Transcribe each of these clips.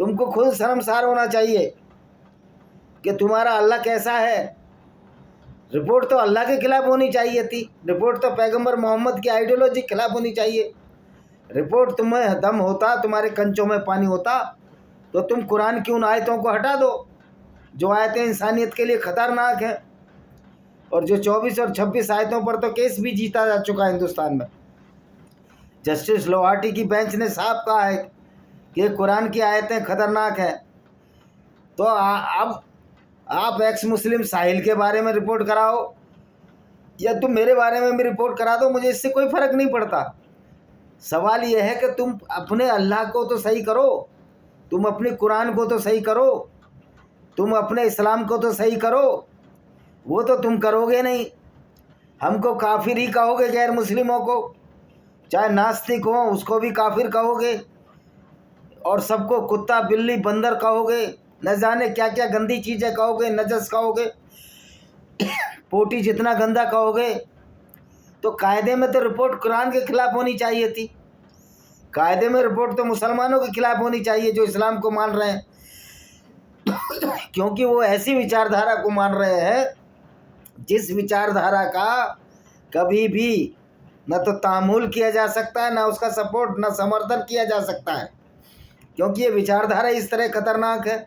تم کو خود شرمسار ہونا چاہیے کہ تمہارا اللہ کیسا ہے. رپورٹ تو اللہ کے خلاف ہونی چاہیے تھی, رپورٹ تو پیغمبر محمد کی آئیڈیالوجی کے خلاف ہونی چاہیے. رپورٹ تمہیں دم ہوتا, تمہارے کنچوں میں پانی ہوتا تو تم قرآن کی ان آیتوں کو ہٹا دو جو آیتیں انسانیت کے لیے خطرناک ہیں, اور جو 24 اور 26 آیتوں پر تو کیس بھی جیتا جا چکا ہے ہندوستان میں. جسٹس لوہاٹی کی بینچ نے صاف کہا ہے کہ قرآن کی آیتیں خطرناک ہیں. تو اب آپ ایکس مسلم ساحل کے بارے میں رپورٹ کراؤ یا تم میرے بارے میں بھی رپورٹ کرا دو, مجھے اس سے کوئی فرق نہیں پڑتا. سوال یہ ہے کہ تم اپنے اللہ کو تو صحیح کرو, تم اپنی قرآن کو تو صحیح کرو, تم اپنے اسلام کو تو صحیح کرو. وہ تو تم کرو گے نہیں. ہم کو کافر ہی کہو گے, غیر مسلموں کو, چاہے ناستک ہوں اس کو بھی کافر کہو گے, اور سب کو کتا بلی بندر کہو گے, نہ جانے کیا کیا گندی چیزیں کہو گے, نجس کہو گے, پوٹی جتنا گندا کہو گے. تو قاعدے میں تو رپورٹ قرآن کے خلاف ہونی چاہیے تھی. قاعدے میں رپورٹ تو مسلمانوں کے خلاف ہونی چاہیے جو اسلام کو مان رہے ہیں, کیونکہ وہ ایسی وچار دھارا کو مان رہے ہیں جس وچار دھارا کا کبھی بھی نہ تو تعامل کیا جا سکتا ہے, نہ اس کا سپورٹ نہ سمردھن کیا جا سکتا ہے, کیونکہ یہ وچار دھارا اس طرح خطرناک ہے.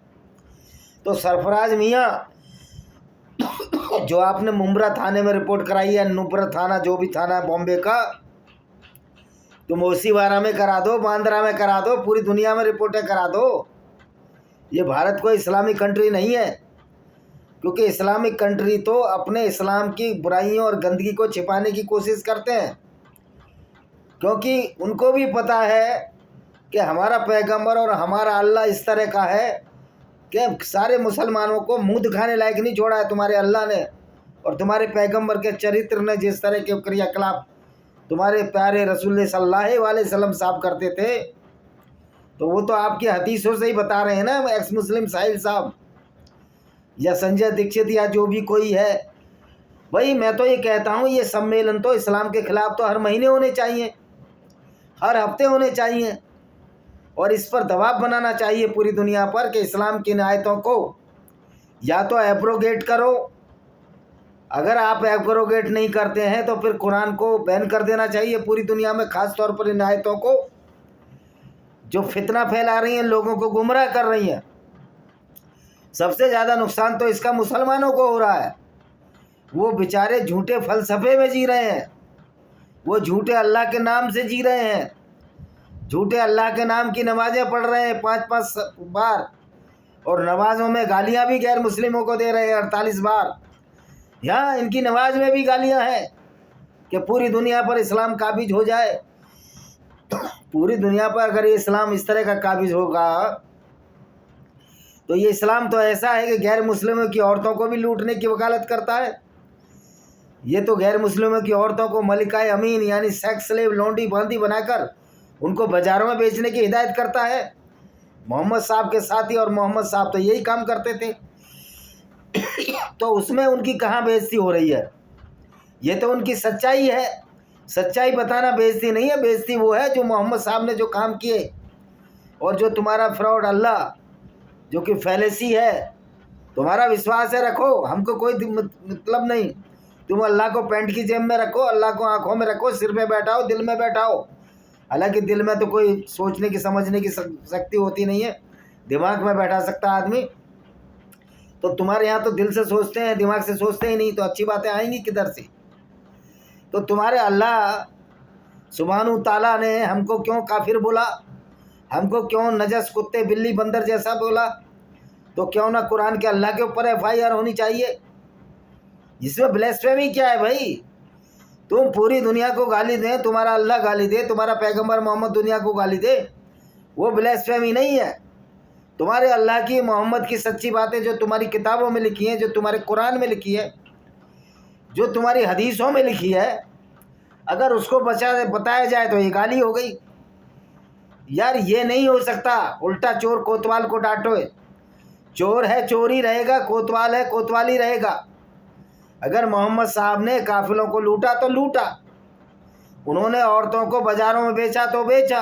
تو سرفراز میاں جو آپ نے ممبرا تھانے میں رپورٹ کرائی ہے, نوبرا تھانہ جو بھی تھانہ ہے بامبے کا, تم اوسی وارہ میں کرا دو, باندرا میں کرا دو, پوری دنیا میں رپورٹیں کرا دو. یہ بھارت کوئی اسلامی کنٹری نہیں ہے, کیونکہ اسلامک کنٹری تو اپنے اسلام کی برائیوں اور گندگی کو چھپانے کی کوشش کرتے ہیں, کیونکہ ان کو بھی پتہ ہے کہ ہمارا پیغمبر اور ہمارا اللہ اس طرح کا ہے کہ سارے مسلمانوں کو منہ دکھانے لائق نہیں چھوڑا ہے تمہارے اللہ نے, اور تمہارے پیغمبر کے چرتر نے جس طرح کے کریا کلام تمہارے پیارے رسول صلی اللہ علیہ وسلم صاحب کرتے تھے, تو وہ تو آپ کی حدیثوں سے ہی بتا رہے ہیں نا ایکس مسلم ساحل صاحب یا سنجے دکشت یا جو بھی کوئی ہے. بھائی میں تو یہ کہتا ہوں یہ سمیلن تو اسلام کے خلاف تو ہر مہینے ہونے چاہیے, ہر ہفتے ہونے چاہیے, اور اس پر دباؤ بنانا چاہیے پوری دنیا پر کہ اسلام کی آیتوں کو یا تو ایبروگیٹ کرو. اگر آپ ایبروگیٹ نہیں کرتے ہیں تو پھر قرآن کو بین کر دینا چاہیے پوری دنیا میں, خاص طور پر ان آیتوں کو جو فتنہ پھیلا رہی ہیں, لوگوں کو گمراہ کر رہی ہیں. سب سے زیادہ نقصان تو اس کا مسلمانوں کو ہو رہا ہے. وہ بیچارے جھوٹے فلسفے میں جی رہے ہیں, وہ جھوٹے اللہ کے نام سے جی رہے ہیں, جھوٹے اللہ کے نام کی نمازیں پڑھ رہے ہیں 5 بار, اور نمازوں میں گالیاں بھی غیر مسلموں کو دے رہے ہیں 48 بار. یہاں ان کی نماز میں بھی گالیاں ہیں کہ پوری دنیا پر اسلام قابض ہو جائے. پوری دنیا پر اگر یہ اسلام اس طرح کا قابض ہوگا تو یہ اسلام تو ایسا ہے کہ غیر مسلموں کی عورتوں کو بھی لوٹنے کی وکالت کرتا ہے. یہ تو غیر مسلموں کی عورتوں کو ملکہ امین یعنی سیکس سلیو لونڈی باندھی بنا کر ان کو بازاروں میں بیچنے کی ہدایت کرتا ہے. محمد صاحب کے ساتھی اور محمد صاحب تو یہی کام کرتے تھے. تو اس میں ان کی کہاں بےعزتی ہو رہی ہے؟ یہ تو ان کی سچائی ہے. سچائی بتانا بےعزتی نہیں ہے, بےعزتی وہ ہے جو محمد صاحب نے جو کام کیے, اور جو تمہارا فراڈ اللہ جو کہ فیلیسی ہے. تمہارا وشواس ہے رکھو, ہم کو کوئی مطلب نہیں. تم اللہ کو پینٹ کی جیب میں رکھو, اللہ کو آنکھوں میں رکھو, سر پہ بیٹھاؤ, دل میں بیٹھاؤ. حالانکہ دل میں تو کوئی سوچنے کی سمجھنے کی شکتی ہوتی نہیں ہے, دماغ میں بیٹھا سکتا آدمی. تو تمہارے یہاں تو دل سے سوچتے ہیں, دماغ سے سوچتے ہی نہیں, تو اچھی باتیں آئیں گی کدھر سے؟ تو تمہارے اللہ سبحانہ تعالیٰ نے ہم کو کیوں کافر بولا, ہم کو کیوں نجس کتے بلی بندر جیسا بولا؟ تو کیوں نہ قرآن کے اللہ کے اوپر FIR ہونی چاہیے. جس میں بلیسفیمی کیا ہے بھائی؟ تم پوری دنیا کو گالی دیں, تمہارا اللہ گالی دے, تمہارا پیغمبر محمد دنیا کو گالی دے, وہ بلیسفیمی نہیں ہے. تمہارے اللہ کی محمد کی سچی باتیں جو تمہاری کتابوں میں لکھی ہیں, جو تمہارے قرآن میں لکھی ہے, جو تمہاری حدیثوں میں لکھی ہے, اگر اس کو بتایا جائے تو یہ گالی ہو گئی. یار یہ نہیں ہو سکتا. الٹا چور کوتوال کو ڈانٹو, چور ہے چوری رہے گا, کوتوال ہے کوتوالی رہے گا. اگر محمد صاحب نے قافلوں کو لوٹا تو لوٹا, انہوں نے عورتوں کو بازاروں میں بیچا تو بیچا,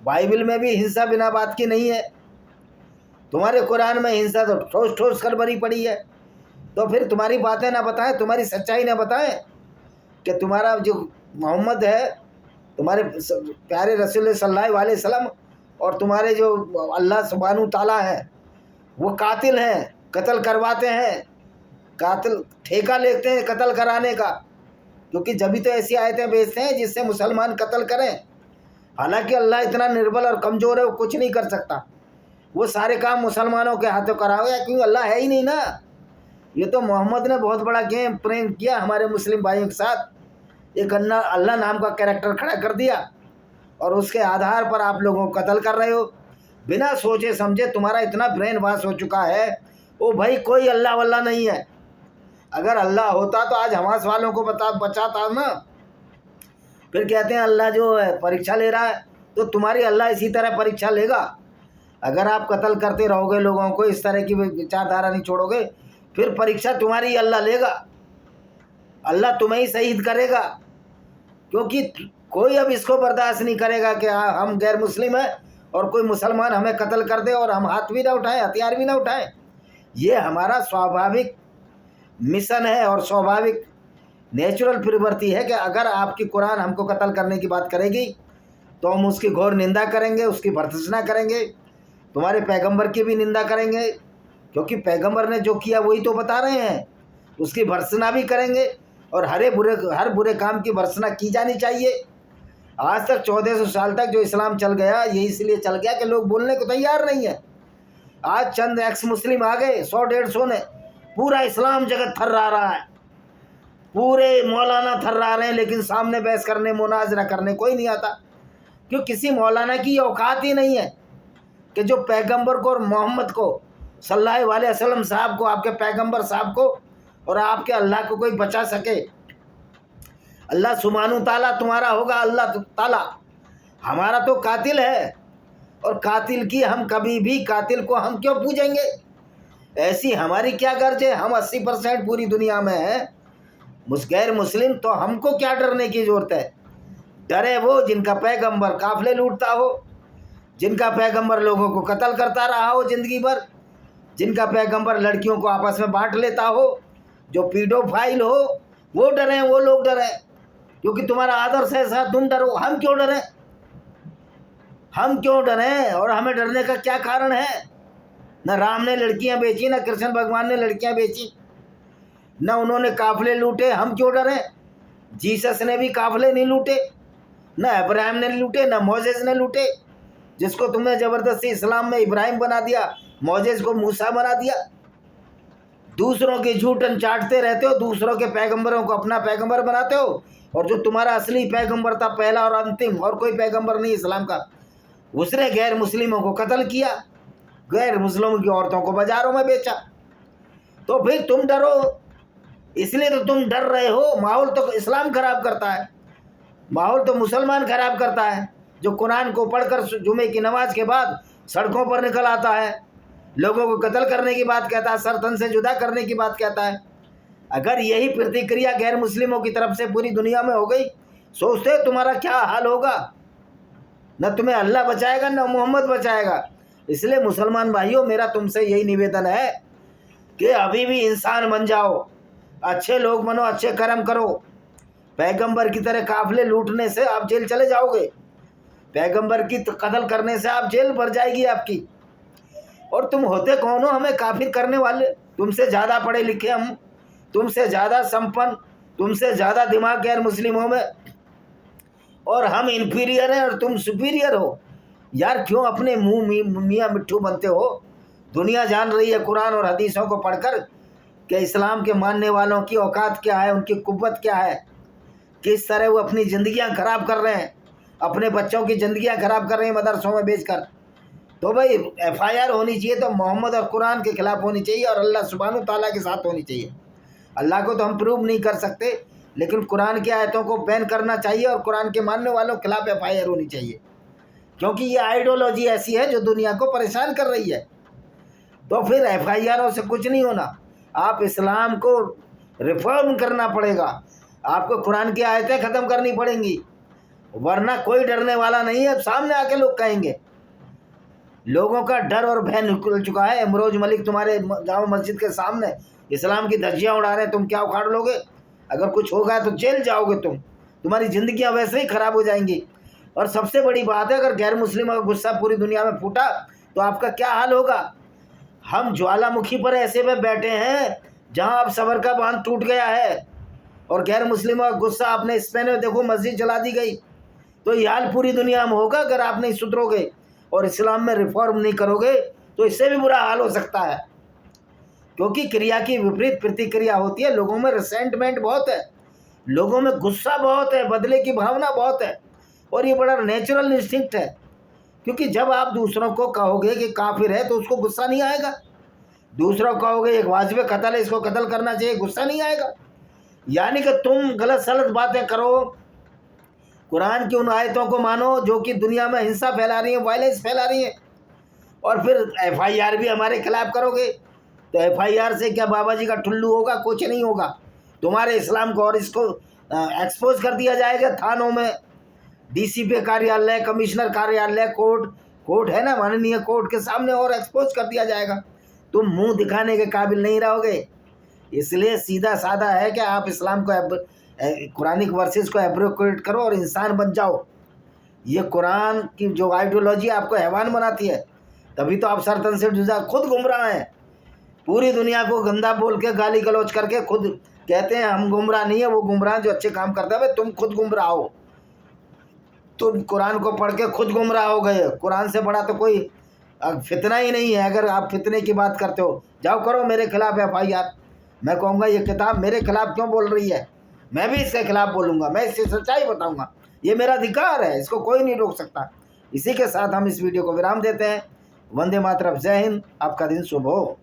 بائبل میں بھی ہنسا بنا بات کی نہیں ہے، تمہارے قرآن میں ہنسا تو ٹھوس ٹھوس کر بھری پڑی ہے۔ تو پھر تمہاری باتیں نہ بتائیں، تمہاری سچائی نہ بتائیں کہ تمہارا جو محمد ہے، تمہارے پیارے رسول صلی اللہ علیہ وسلم، اور تمہارے جو اللہ سبحانہ تعالیٰ ہے وہ قاتل ہیں، قتل کرواتے ہیں، قاتل ٹھیکہ لیتے ہیں قتل کرانے کا، کیونکہ جبھی تو ایسی آیتیں بھیجتے ہیں جس سے مسلمان قتل کریں۔ حالانکہ اللہ اتنا نربل اور کمزور ہے، وہ کچھ نہیں کر سکتا، وہ سارے کام مسلمانوں کے ہاتھوں کراؤ، یا کیونکہ اللہ ہے ہی نہیں نا۔ یہ تو محمد نے بہت بڑا گیم پریم کیا ہمارے مسلم بھائیوں کے ساتھ، ایک اللہ نام کا کریکٹر کھڑا کر دیا، اور اس کے آدھار پر آپ لوگوں کو قتل کر رہے ہو بنا سوچے سمجھے۔ تمہارا اتنا برین واش ہو چکا ہے، او بھائی کوئی اللہ واللہ نہیں ہے۔ اگر اللہ ہوتا تو آج حماس والوں کو بچاتا نا۔ پھر کہتے ہیں اللہ جو ہے پریکشا لے رہا ہے، تو تمہاری اللہ اسی طرح پریکشا لے گا۔ اگر آپ قتل کرتے رہو گے لوگوں کو، اس طرح کی وچار دھارا نہیں چھوڑو گے، پھر پریکشا تمہاری اللہ لے گا، اللہ تمہیں ہی شہید کرے گا، کیونکہ کوئی اب اس کو برداشت نہیں کرے گا کہ ہم غیر مسلم ہیں اور کوئی مسلمان ہمیں قتل کر دے اور ہم ہاتھ بھی نہ اٹھائیں، ہتھیار بھی نہ اٹھائیں۔ یہ ہمارا سوابھاوک مشن ہے اور سوابھاوک نیچرل پرورتی ہے کہ اگر آپ کی قرآن ہم کو قتل کرنے کی بات کرے گی تو ہم اس کی گھور نندا کریں گے، اس کی بھرتسنا کریں گے، تمہارے پیغمبر کی بھی نندا کریں گے، کیونکہ پیغمبر نے جو کیا وہی تو بتا رہے ہیں، اس کی بھرتسنا بھی کریں گے، اور ہر برے کام کی بھرتسنا کی جانی چاہیے۔ آج تک 1400 سال تک جو اسلام چل گیا، یہ اس لیے چل گیا کہ لوگ بولنے کو تیار نہیں ہیں۔ آج چند ایکس مسلم آ گئے 100-150 نے، پورا اسلام جگت تھرا رہا ہے، پورے مولانا تھرا رہے ہیں، لیکن سامنے بحث کرنے مناظرہ کرنے کوئی نہیں آتا، کیوں کسی مولانا کی اوقات ہی نہیں ہے کہ جو پیغمبر کو اور محمد کو صلی اللہ علیہ وسلم صاحب کو، آپ کے پیغمبر صاحب کو اور آپ کے اللہ کو کوئی بچا سکے۔ اللہ سبحانہ تعالیٰ تمہارا ہوگا، اللہ تعالیٰ ہمارا تو قاتل ہے، اور قاتل کی ہم کبھی بھی قاتل کو ہم کیوں پوجیں گے؟ ایسی ہماری کیا غرض ہے؟ ہم 80% پوری دنیا میں ہیں غیر مسلم، تو ہم کو کیا ڈرنے کی ضرورت ہے؟ ڈرے وہ جن کا پیغمبر قافلے لوٹتا ہو، جن کا پیغمبر لوگوں کو قتل کرتا رہا ہو زندگی بھر، جن کا پیغمبر لڑکیوں کو آپس میں بانٹ لیتا ہو، جو پیڈو فائل ہو، وہ ڈریں، وہ لوگ ڈریں، کیونکہ تمہارا آدرش ایسا، تم ڈرو۔ ہم کیوں ڈریں؟ ہم کیوں ڈریں؟ اور ہمیں ڈرنے کا کیا کارن ہے؟ نہ رام نے لڑکیاں بیچی، نہ کرشن بھگوان نے لڑکیاں بیچی، نہ انہوں نے قافلے لوٹے، ہم کیوں ڈریں؟ جیسس نے بھی قافلے نہیں لوٹے، نہ ابراہیم نے لوٹے، نہ موسیس نے لوٹے، جس کو تم نے زبردستی اسلام میں ابراہیم بنا دیا، موسیس کو موسیٰ بنا دیا۔ دوسروں کی جھوٹن چاٹتے رہتے ہو، دوسروں کے پیغمبروں کو اپنا پیغمبر بناتے ہو، اور جو تمہارا اصلی پیغمبر تھا، پہلا اور انتم، اور کوئی پیغمبر نہیں اسلام کا، اس نے غیر مسلموں کو قتل کیا، غیر مسلموں کی عورتوں کو بازاروں میں بیچا۔ تو پھر تم ڈرو، اس لیے تو تم ڈر رہے ہو۔ ماحول تو اسلام خراب کرتا ہے، ماحول تو مسلمان خراب کرتا ہے، جو قرآن کو پڑھ کر جمعے کی نماز کے بعد سڑکوں پر نکل آتا ہے، لوگوں کو قتل کرنے کی بات کہتا ہے، سر تن سے جدا کرنے کی بات کہتا ہے۔ اگر یہی پرتیکریا غیر مسلموں کی طرف سے پوری دنیا میں ہو گئی، سوچتے تمہارا کیا حال ہوگا؟ نہ تمہیں اللہ بچائے گا، نہ محمد بچائے گا۔ اس لیے مسلمان بھائیوں، میرا تم سے یہی نویدن ہے کہ ابھی بھی انسان بن جاؤ، اچھے لوگ بنو، اچھے کرم کرو۔ پیغمبر کی طرح قافلے لوٹنے سے آپ جیل چلے جاؤ گے، پیغمبر کی قتل کرنے سے آپ جیل بھر جائے گی آپ کی۔ اور تم ہوتے کون ہو ہمیں کافر کرنے والے؟ تم سے زیادہ پڑھے لکھے ہم، تم سے زیادہ سمپن، تم سے زیادہ دماغ غیر مسلموں میں، اور ہم انفیریئر ہیں اور تم سپیریئر ہو۔ یار کیوں اپنے منہ میاں مٹھو بنتے ہو؟ دنیا جان رہی ہے قرآن اور حدیثوں کو پڑھ کر کہ اسلام کے ماننے والوں کی اوقات کیا ہے، ان کی قوت کیا ہے، کس طرح وہ اپنی زندگیاں خراب کر رہے ہیں، اپنے بچوں کی زندگیاں خراب کر رہے ہیں مدرسوں میں بیچ کر۔ تو بھائی FIR ہونی چاہیے تو محمد اور قرآن کے خلاف ہونی چاہیے، اور اللہ سبحانہ تعالیٰ کے ساتھ ہونی چاہیے۔ اللہ کو تو ہم پروو نہیں کر سکتے، لیکن قرآن کی آیتوں کو بین کرنا چاہیے، اور قرآن کے ماننے والوں کے خلاف FIR ہونی چاہیے، کیونکہ یہ آئیڈیالوجی ایسی ہے جو دنیا کو پریشان کر رہی ہے۔ تو پھر FIRوں سے کچھ نہیں ہونا، آپ اسلام کو ریفارم کرنا پڑے گا، آپ کو قرآن کی آیتیں ختم کرنی پڑیں گی، ورنہ کوئی ڈرنے والا نہیں ہے. اب سامنے آ کے لوگ کہیں گے. لوگوں کا ڈر اور بھے نکل چکا ہے. امروز ملک تمہارے گاؤں مسجد کے سامنے اسلام کی دھجیاں اڑا رہے ہیں. تم کیا اکھاڑ لو گے؟ اگر کچھ ہوگا تو جیل جاؤ گے تم. تمہاری زندگیاں ویسے ہی خراب ہو جائیں گی. اور سب سے بڑی بات ہے، اگر غیر مسلم کا غصہ پوری دنیا میں پھوٹا تو آپ کا کیا حال ہوگا؟ ہم جوالا مکھی پر ایسے میں بیٹھے ہیں جہاں اب صبر کا باندھ ٹوٹ گیا ہے، اور غیر مسلم کا غصہ آپ نے اسپین میں دیکھو مسجد جلا دی گئی. تو یہ حال پوری دنیا میں ہوگا اگر آپ نہیں سدھرو گے اور اسلام میں ریفارم نہیں کرو گے تو اس سے بھی برا حال ہو سکتا ہے. کیونکہ کریا کی وپریت پرتیکریا ہوتی ہے. لوگوں میں ریسینٹمنٹ بہت ہے، لوگوں میں غصہ بہت ہے، بدلے کی بھاونا بہت ہے، اور یہ بڑا نیچرل انسٹنکٹ ہے. کیونکہ جب آپ دوسروں کو کہو گے کہ کافر ہے تو اس کو غصہ نہیں آئے گا. دوسروں کو کہو گے ایک واجب قتل ہے، اس کو قتل کرنا چاہیے، غصہ نہیں آئے گا. یعنی کہ تم غلط سلط باتیں کرو، قرآن کی ان آیتوں کو مانو جو کہ دنیا میں ہنسا پھیلا رہی ہیں، وائلنس پھیلا رہی ہیں، اور پھر ایف آئی آر بھی ہمارے خلاف کرو گے. تو ایف آئی آر سے کیا بابا جی کا ٹھلو ہوگا؟ کچھ نہیں ہوگا. تمہارے اسلام کو اور اس کو ایکسپوز کر دیا جائے گا تھانوں میں، ڈی سی پی کاریالیہ، کمشنر کاریالیہ، کورٹ ہے نا، ماننی کورٹ کے سامنے اور ایکسپوز کر دیا جائے گا. تم منہ دکھانے کے قابل نہیں رہو گے. اس لیے سیدھا سادہ ہے کہ آپ اسلام کو قرآنک ورسز کو ایبروکیٹ کرو اور انسان بن جاؤ. یہ قرآن کی جو آئیڈیولوجی آپ کو حیوان بناتی ہے، تبھی تو آپ سرتن سے جزا خود گمراہ ہیں. پوری دنیا کو گندا بول کے گالی گلوچ کر کے خود کہتے ہیں ہم گمراہ نہیں ہیں، وہ گمراہ جو اچھے کام کرتے ہیں. تم خود گمراہ ہو. تم قرآن کو پڑھ کے خود گمراہ ہو گئے. قرآن سے بڑا تو کوئی فتنہ ہی نہیں ہے. اگر آپ فتنے کی بات کرتے ہو، جاؤ کرو میرے خلاف ایف آئی آر. میں کہوں گا یہ کتاب میرے خلاف کیوں بول رہی ہے، میں بھی اس کے خلاف بولوں گا، میں اس کی سچائی بتاؤں گا. یہ میرا ادھیکار ہے، اس کو کوئی نہیں روک سکتا. اسی کے ساتھ ہم اس ویڈیو کو ورام دیتے ہیں. وندے ماترم. جے ہند. آپ کا دن شبھ ہو.